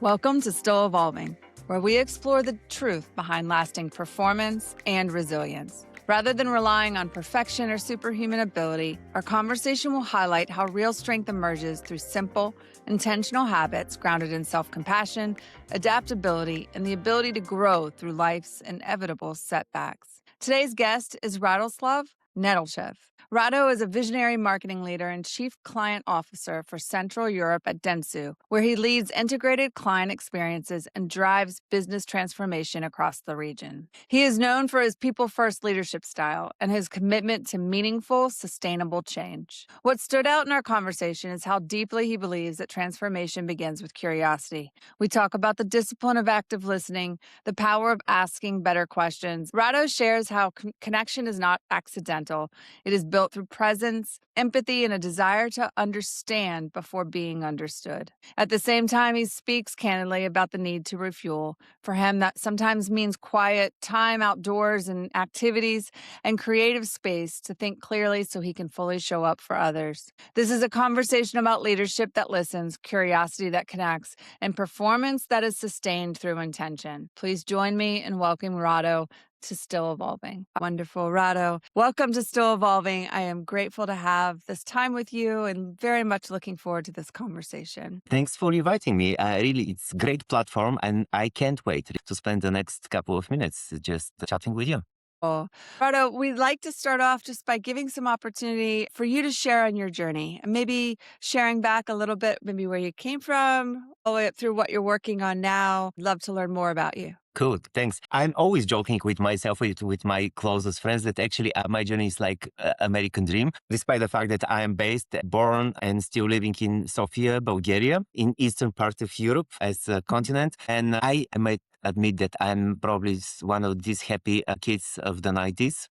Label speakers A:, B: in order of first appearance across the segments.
A: Welcome to Still Evolving, where we explore the truth behind lasting performance and resilience. Rather than relying on perfection or superhuman ability, our conversation will highlight how real strength emerges through simple, intentional habits grounded in self-compassion, adaptability, and the ability to grow through life's inevitable setbacks. Today's guest is Radoslav Nedelchev. Rado is a visionary marketing leader and chief client officer for Central Europe at Dentsu, where he leads integrated client experiences and drives business transformation across the region. He is known for his people-first leadership style and his commitment to meaningful, sustainable change. What stood out in our conversation is how deeply he believes that transformation begins with curiosity. We talk about the discipline of active listening, the power of asking better questions. Rado shares how connection is not accidental. It is built through presence, empathy, and a desire to understand before being understood. At the same time, he speaks candidly about the need to refuel. For him, that sometimes means quiet time outdoors and activities and creative space to think clearly so he can fully show up for others. This is a conversation about leadership that listens, curiosity that connects, and performance that is sustained through intention. Please join me in welcoming Rado to Still Evolving. Wonderful, Rado. Welcome to Still Evolving. I am grateful to have this time with you and very much looking forward to this conversation.
B: Thanks for inviting me. Really, it's a great platform, and I can't wait to spend the next couple of minutes just chatting with you.
A: Rado, we'd like to start off just by giving some opportunity for you to share on your journey and maybe sharing back a little bit, maybe where you came from, all the way up through what you're working on now. I'd love to learn more about you.
B: Cool, thanks. I'm always joking with myself, with my closest friends, that actually my journey is like American dream, despite the fact that I am born and still living in Sofia, Bulgaria, in eastern part of Europe as a continent. And I might admit that I'm probably one of these happy kids of the 90s.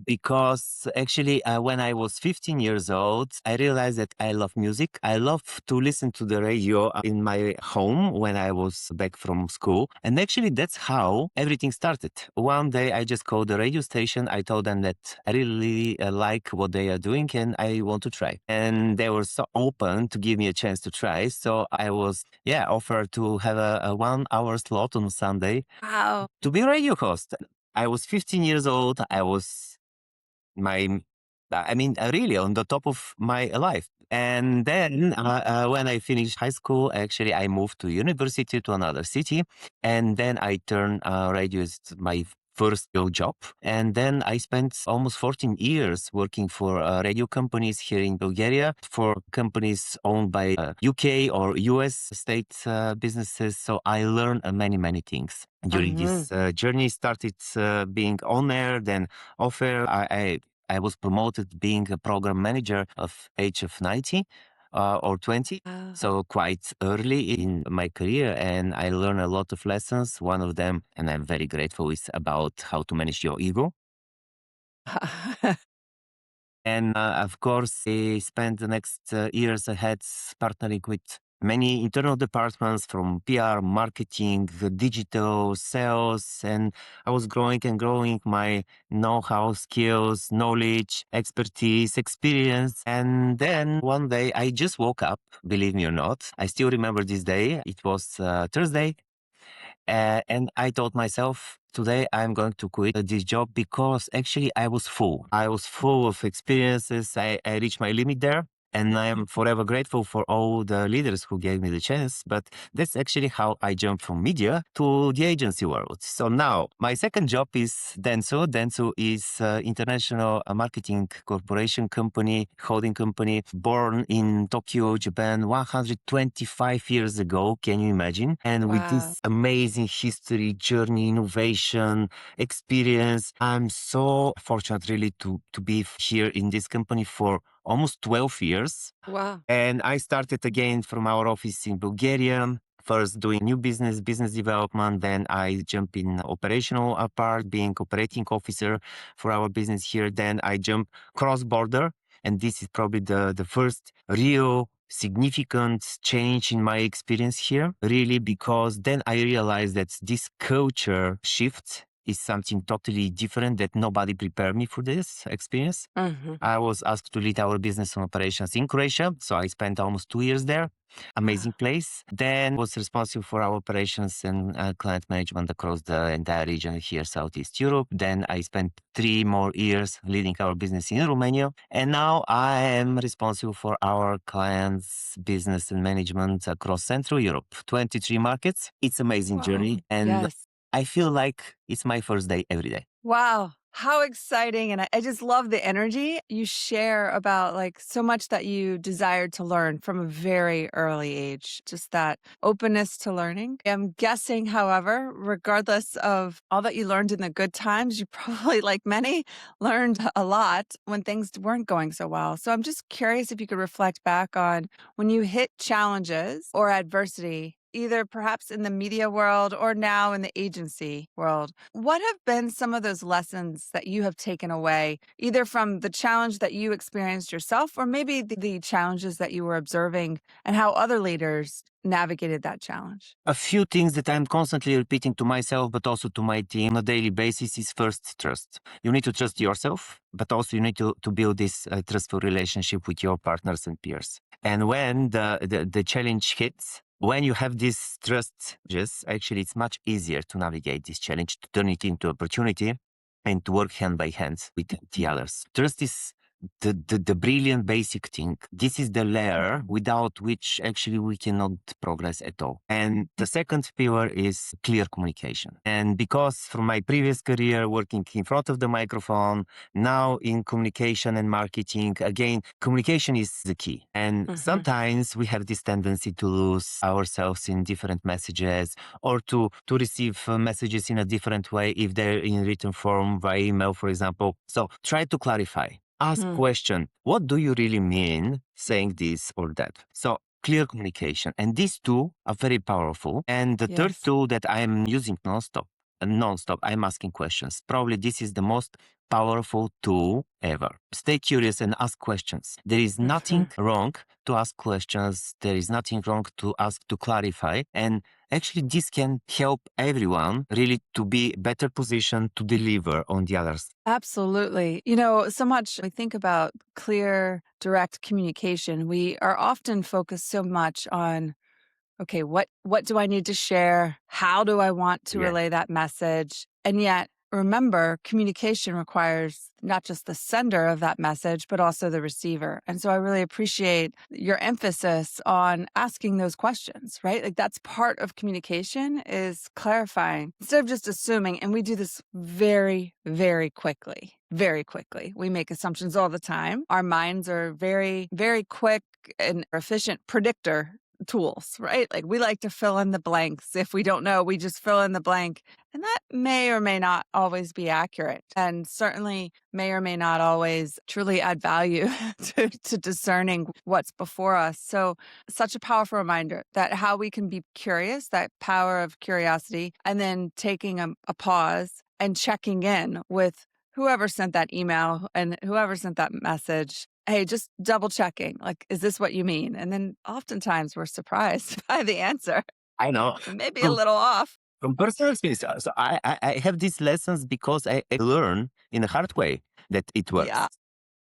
B: Because actually, when I was 15 years old, I realized that I love music. I love to listen to the radio in my home when I was back from school. And actually, that's how everything started. One day, I just called the radio station. I told them that I really like what they are doing and I want to try. And they were so open to give me a chance to try. So I was, offered to have a 1 hour slot on Sunday.
A: Wow.
B: To be a radio host. I was 15 years old. Really on the top of my life. And then when I finished high school, actually, I moved to university to another city. And then I turned radio as my first real job. And then I spent almost 14 years working for radio companies here in Bulgaria, for companies owned by UK or US state businesses. So I learned many, many things. During this journey, started being on air, then off air. I was promoted being a program manager of age of 90 or 20. So quite early in my career, and I learned a lot of lessons. One of them, and I'm very grateful, is about how to manage your ego. And of course, I spent the next years ahead partnering with many internal departments from PR, marketing, digital, sales, and I was growing and growing my know-how, skills, knowledge, expertise, experience. And then one day I just woke up, believe me or not. I still remember this day. It was Thursday. And I told myself, today I'm going to quit this job because actually I was full. I was full of experiences. I reached my limit there. And I am forever grateful for all the leaders who gave me the chance. But that's actually how I jumped from media to the agency world. So now my second job is Dentsu. Dentsu is international marketing corporation company, holding company, born in Tokyo, Japan, 125 years ago. Can you imagine? And with this amazing history, journey, innovation, experience, I'm so fortunate really to be here in this company for almost 12 years.
A: Wow.
B: And I started again from our office in Bulgaria, first doing new business development. Then I jump in operational part, being operating officer for our business here. Then I jump cross-border. And this is probably the first real significant change in my experience here, really, because then I realized that this culture shift is something totally different that nobody prepared me for this experience.
A: Mm-hmm.
B: I was asked to lead our business and operations in Croatia. So I spent almost 2 years there. Amazing place. Then was responsible for our operations and client management across the entire region here, Southeast Europe. Then I spent 3 more years leading our business in Romania. And now I am responsible for our clients' business and management across Central Europe, 23 markets. It's amazing
A: Wow.
B: journey. And
A: Yes.
B: I feel like it's my first day every day.
A: Wow. How exciting. And I just love the energy you share about like so much that you desired to learn from a very early age, just that openness to learning. I'm guessing, however, regardless of all that you learned in the good times, you probably, like many, learned a lot when things weren't going so well. So I'm just curious if you could reflect back on when you hit challenges or adversity, either perhaps in the media world or now in the agency world. What have been some of those lessons that you have taken away, either from the challenge that you experienced yourself or maybe the challenges that you were observing and how other leaders navigated that challenge?
B: A few things that I'm constantly repeating to myself, but also to my team on a daily basis is first trust. You need to trust yourself, but also you need to build this trustful relationship with your partners and peers. And when the challenge hits, when you have this trust, just actually it's much easier to navigate this challenge, to turn it into opportunity and to work hand by hand with the others. Trust is the brilliant basic thing. This is the layer without which actually we cannot progress at all. And the second pillar is clear communication. And because from my previous career working in front of the microphone, now in communication and marketing, again, communication is the key. And sometimes we have this tendency to lose ourselves in different messages or to receive messages in a different way if they're in written form via email, for example. So try to clarify. Ask question, what do you really mean saying this or that? So clear communication. And these two are very powerful. And the third
A: Yes.
B: tool that I'm using nonstop, I'm asking questions. Probably this is the most powerful tool ever. Stay curious and ask questions. There is nothing wrong to ask questions. There is nothing wrong to ask to clarify. And actually, this can help everyone really to be better positioned to deliver on the others.
A: Absolutely. So much we think about clear, direct communication. We are often focused so much on, okay, what do I need to share? How do I want to
B: Yeah.
A: relay that message? And yet, remember, communication requires not just the sender of that message, but also the receiver. And so I really appreciate your emphasis on asking those questions, right? Like that's part of communication is clarifying instead of just assuming. And we do this very, very quickly. Very quickly. We make assumptions all the time. Our minds are very, very quick and efficient predictor tools, right? Like we like to fill in the blanks. If we don't know, we just fill in the blank. And that may or may not always be accurate and certainly may or may not always truly add value to discerning what's before us. So, such a powerful reminder that how we can be curious, that power of curiosity, and then taking a pause and checking in with whoever sent that email and whoever sent that message. Hey, just double checking. Like, is this what you mean? And then oftentimes we're surprised by the answer.
B: I know.
A: Maybe a little off.
B: From personal experience, so I have these lessons because I learn in a hard way that it works.
A: Yeah.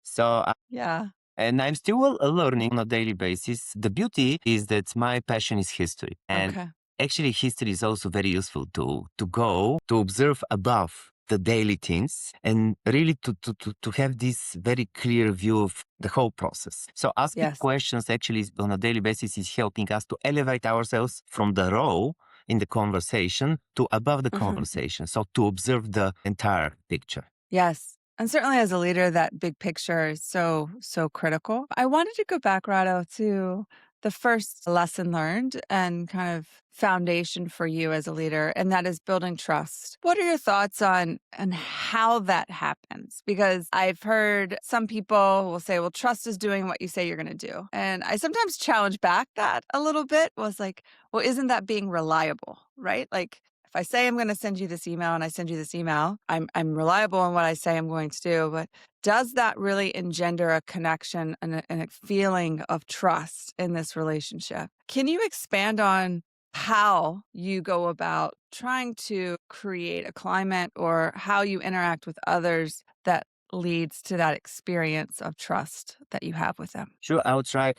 B: So,
A: Yeah.
B: and I'm still learning on a daily basis. The beauty is that my passion is history. And
A: Okay.
B: actually, history is also very useful to go, to observe above the daily things and really to have this very clear view of the whole process. So asking
A: Yes.
B: questions actually on a daily basis is helping us to elevate ourselves from the raw in the conversation to above the conversation. So to observe the entire picture.
A: Yes. And certainly as a leader, that big picture is so, so critical. I wanted to go back, Rado, to the first lesson learned and kind of foundation for you as a leader, and that is building trust. What are your thoughts on how that happens? Because I've heard some people will say, well, trust is doing what you say you're going to do. And I sometimes challenge back that a little bit was like, well, isn't that being reliable, right? Like, if I say I'm going to send you this email and I send you this email, I'm reliable in what I say I'm going to do. But does that really engender a connection and a feeling of trust in this relationship? Can you expand on how you go about trying to create a climate or how you interact with others that leads to that experience of trust that you have with them.
B: Sure, I'll try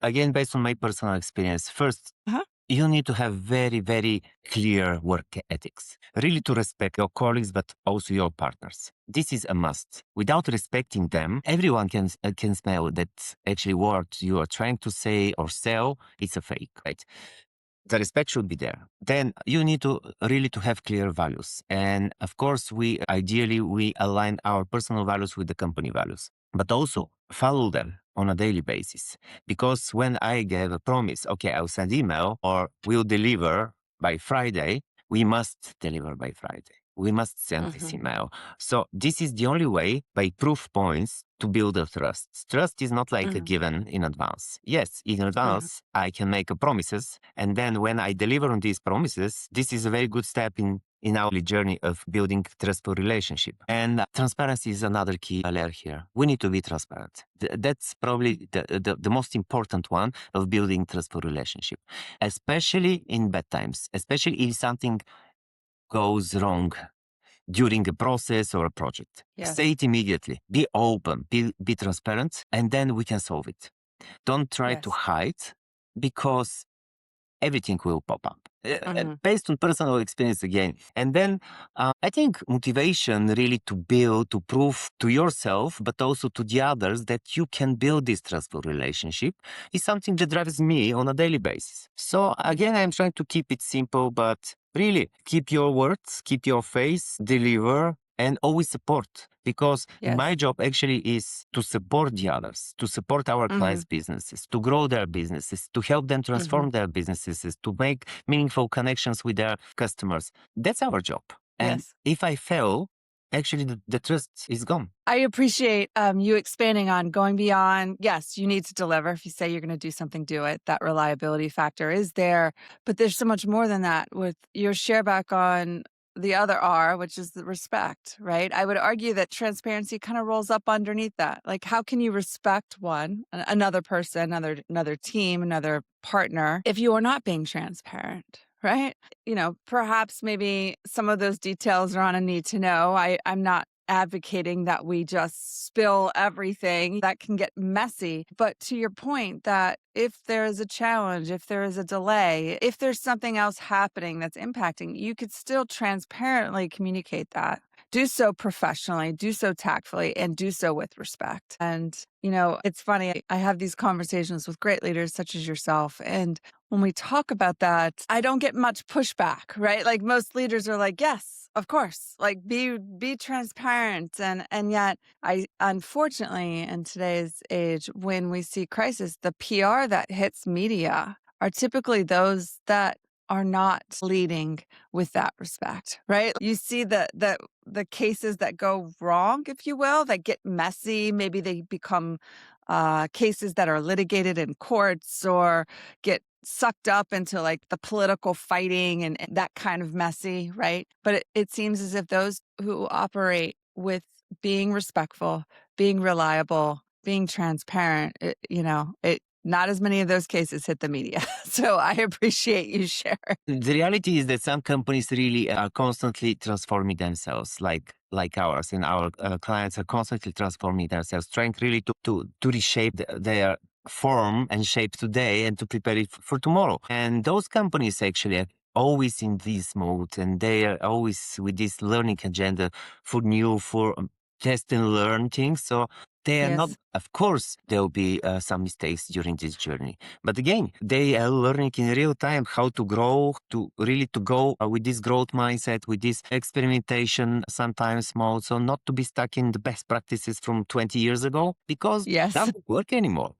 B: again based on my personal experience. First,
A: Uh-huh.
B: you need to have very, very clear work ethics, really to respect your colleagues, but also your partners. This is a must. Without respecting them, everyone can smell that actually what you are trying to say or sell, it's a fake, right? The respect should be there. Then you need to really to have clear values. And of course, we align our personal values with the company values, but also follow them on a daily basis. Because when I give a promise, okay, I'll send email or we'll deliver by Friday, we must deliver by Friday. We must send this
A: Mhm.
B: email. So this is the only way by proof points to build a trust. Trust is not like a
A: Mhm.
B: given in advance. Yes, in
A: Mhm.
B: advance, I can make a promises. And then when I deliver on these promises, this is a very good step in our journey of building trustful relationship. And transparency is another key layer here. We need to be transparent. That's probably the most important one of building trustful relationship, especially in bad times, especially if something goes wrong during a process or a project. Say
A: Yes.
B: it immediately. Be open, be transparent, and then we can solve it. Don't try to
A: Yes.
B: hide because everything will pop up
A: Mhm.
B: based on personal experience again. And then I think motivation really to build, to prove to yourself, but also to the others that you can build this trustful relationship is something that drives me on a daily basis. So again, I'm trying to keep it simple, but really keep your words, keep your face, deliver, and always support. Because my
A: Yes.
B: job actually is to support the others, to support our
A: Mhm.
B: clients' businesses, to grow their businesses, to help them
A: Mhm.
B: transform their businesses, to make meaningful connections with their customers. That's our job. And
A: Yes.
B: if I fail, actually the trust is gone.
A: I appreciate you expanding on going beyond. Yes, you need to deliver. If you say you're going to do something, do it. That reliability factor is there, but there's so much more than that. With your share back on the other R, which is the respect, right? I would argue that transparency kind of rolls up underneath that. Like, how can you respect another person, another team, another partner if you are not being transparent, right? Perhaps maybe some of those details are on a need to know. I'm not advocating that we just spill everything. That can get messy. But to your point, that if there is a challenge, if there is a delay, if there's something else happening that's impacting, you could still transparently communicate that. Do so professionally, do so tactfully, and do so with respect. And, it's funny. I have these conversations with great leaders such as yourself. And when we talk about that, I don't get much pushback, right? Like most leaders are like, yes, of course, like be transparent. And yet I unfortunately in today's age, when we see crisis, the PR that hits media are typically those that are not leading with that respect, right? You see the cases that go wrong, if you will, that get messy. Maybe they become cases that are litigated in courts or get sucked up into like the political fighting and that kind of messy, right? But it seems as if those who operate with being respectful, being reliable, being transparent, it not as many of those cases hit the media. So I appreciate you sharing.
B: The reality is that some companies really are constantly transforming themselves, like ours, and our clients are constantly transforming themselves, trying really to reshape their form and shape today and to prepare it for tomorrow. And those companies actually are always in this mode, and they are always with this learning agenda for new, for test and learn things. So they are not.
A: Yes.
B: Of course, there will be some mistakes during this journey, but again, they are learning in real time how to grow, to really to go with this growth mindset, with this experimentation, sometimes mode. So not to be stuck in the best practices from 20 years ago because
A: Yes.
B: doesn't work anymore.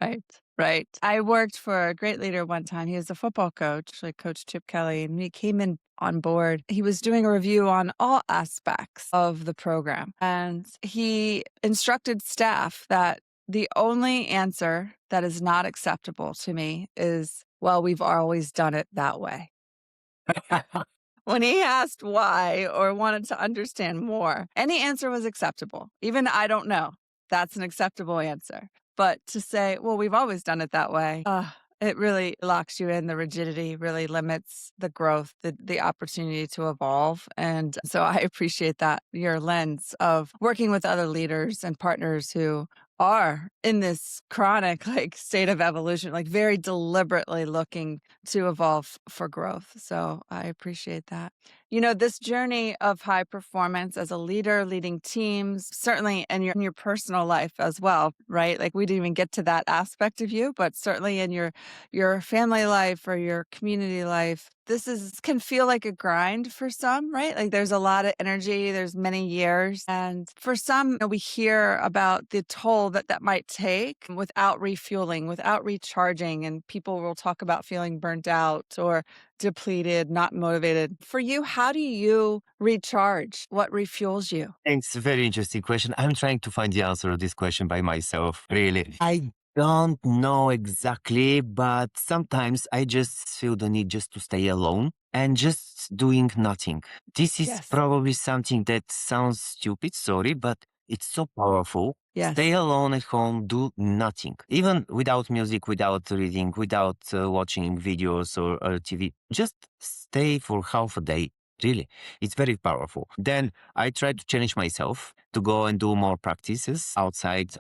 A: Right. Right. I worked for a great leader one time. He was a football coach, like Coach Chip Kelly, and he came in on board. He was doing a review on all aspects of the program. And he instructed staff that the only answer that is not acceptable to me is, well, we've always done it that way. When he asked why or wanted to understand more, any answer was acceptable. Even I don't know. That's an acceptable answer. But to say, well, we've always done it that way. It really locks you in. The rigidity really limits the growth, the opportunity to evolve. And so I appreciate that, your lens of working with other leaders and partners who are in this chronic like state of evolution, like very deliberately looking to evolve for growth. So I appreciate that. This journey of high performance as a leader, leading teams, certainly in your personal life as well, right? Like we didn't even get to that aspect of you, but certainly in your family life or your community life, this is can feel like a grind for some, right? Like there's a lot of energy, there's many years. And for some, we hear about the toll that might take without refueling, without recharging. And people will talk about feeling burnt out or depleted, not motivated. For you, how do you recharge? What refuels you?
B: It's a very interesting question. I'm trying to find the answer to this question by myself, really. I don't know exactly, but sometimes I just feel the need just to stay alone and just doing nothing. This is
A: Yes.
B: probably something that sounds stupid, sorry, but it's so powerful. Stay
A: Yes.
B: alone at home, do nothing. Even without music, without reading, without watching videos or TV. Just stay for half a day. Really, it's very powerful. Then I try to challenge myself to go and do more practices outside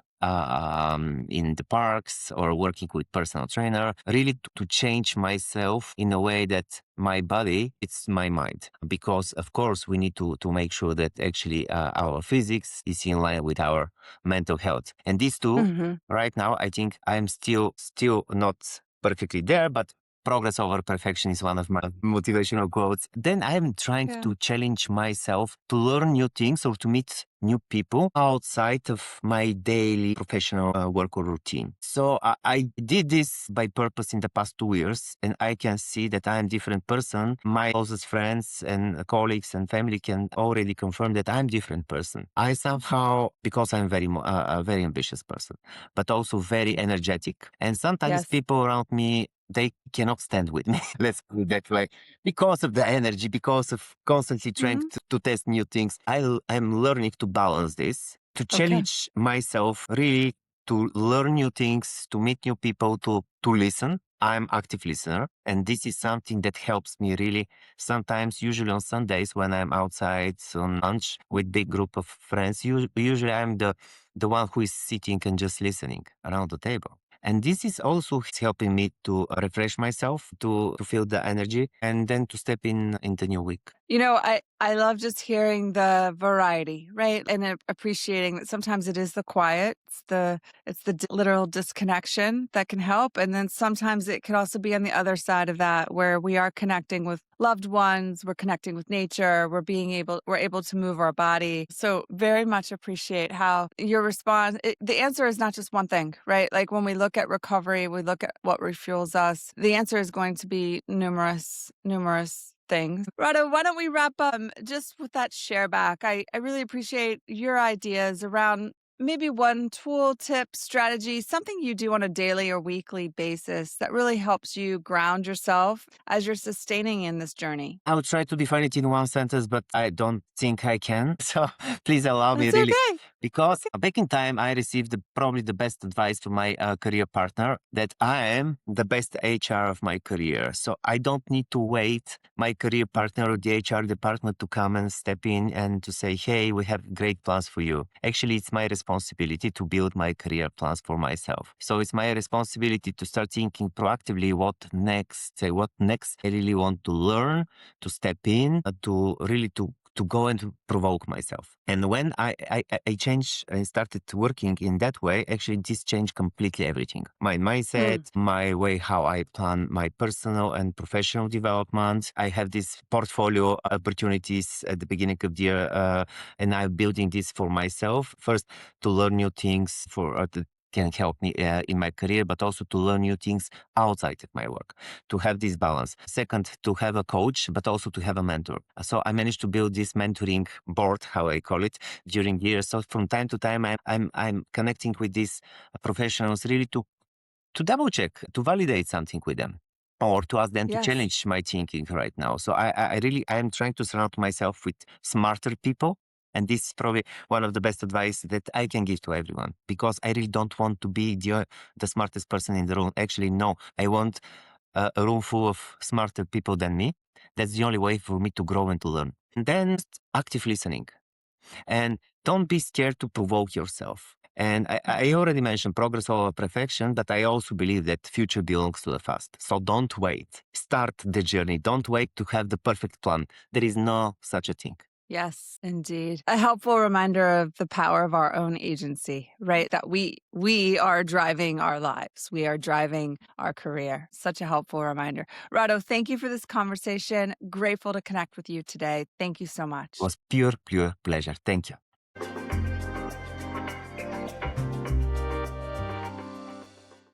B: in the parks or working with personal trainer, really to change myself in a way that my body, it's my mind. Because of course we need to make sure that actually our physics is in line with our mental health. And these two,
A: Hmm.
B: right now, I think I'm still not perfectly there, but progress over perfection is one of my motivational quotes. Then I'm trying
A: Yeah.
B: to challenge myself to learn new things or to meet new people outside of my daily professional work or routine. So I did this by purpose in the past 2 years, and I can see that I am a different person. My closest friends and colleagues and family can already confirm that I'm a different person. I somehow, because I'm a very ambitious person, but also very energetic, and sometimes
A: Yes.
B: people around me, they cannot stand with me. Let's put it that way. Because of the energy, because of constantly trying
A: Hmm.
B: to test new things, I'm learning to balance this, to
A: Okay.
B: challenge myself really to learn new things, to meet new people, to listen. I'm active listener, and this is something that helps me really. Sometimes, usually on Sundays when I'm outside on lunch with big group of friends, usually I'm the one who is sitting and just listening around the table. And this is also helping me to refresh myself, to feel the energy, and then to step in the new week.
A: I love just hearing the variety, right? And appreciating that sometimes it is the quiet, it's the literal disconnection that can help, and then sometimes it could also be on the other side of that, where we are connecting with loved ones, we're connecting with nature, we're able to move our body. So very much appreciate how your response. The answer is not just one thing, right? Like when we look at recovery, we look at what refuels us. The answer is going to be numerous things. Rado, why don't we wrap up just with that share back? I really appreciate your ideas around maybe one tool, tip, strategy, something you do on a daily or weekly basis that really helps you ground yourself as you're sustaining in this journey.
B: I will try to define it in one sentence, but I don't think I can. So please allow me
A: That's
B: really.
A: okay.
B: Because back in time, I received probably the best advice from my career partner that I am the best HR of my career. So I don't need to wait my career partner or the HR department to come and step in and to say, hey, we have great plans for you. Actually, it's my responsibility to build my career plans for myself. So it's my responsibility to start thinking proactively what next I really want to learn, to step in, to really to go and to provoke myself. And when I changed and started working in that way, actually this changed completely everything. My mindset,
A: Mm,
B: my way how I plan my personal and professional development. I have this portfolio opportunities at the beginning of the year, and I'm building this for myself. First, to learn new things that can help me in my career, but also to learn new things outside of my work, to have this balance. Second, to have a coach, but also to have a mentor. So I managed to build this mentoring board, how I call it, during years. So from time to time, I'm connecting with these professionals really to double check, to validate something with them. Or to ask them to
A: yes.
B: challenge my thinking right now. So I really I am trying to surround myself with smarter people And this is probably one of the best advice that I can give to everyone, because I really don't want to be the smartest person in the room. Actually, no, I want a room full of smarter people than me. That's the only way for me to grow and to learn. And then active listening. And don't be scared to provoke yourself. And I already mentioned progress over perfection, but I also believe that future belongs to the past. So don't wait. Start the journey. Don't wait to have the perfect plan. There is no such a thing.
A: Yes, indeed. A helpful reminder of the power of our own agency, right? That we are driving our lives. We are driving our career. Such a helpful reminder. Rado, thank you for this conversation. Grateful to connect with you today. Thank you so much.
B: It was pure pleasure. Thank you.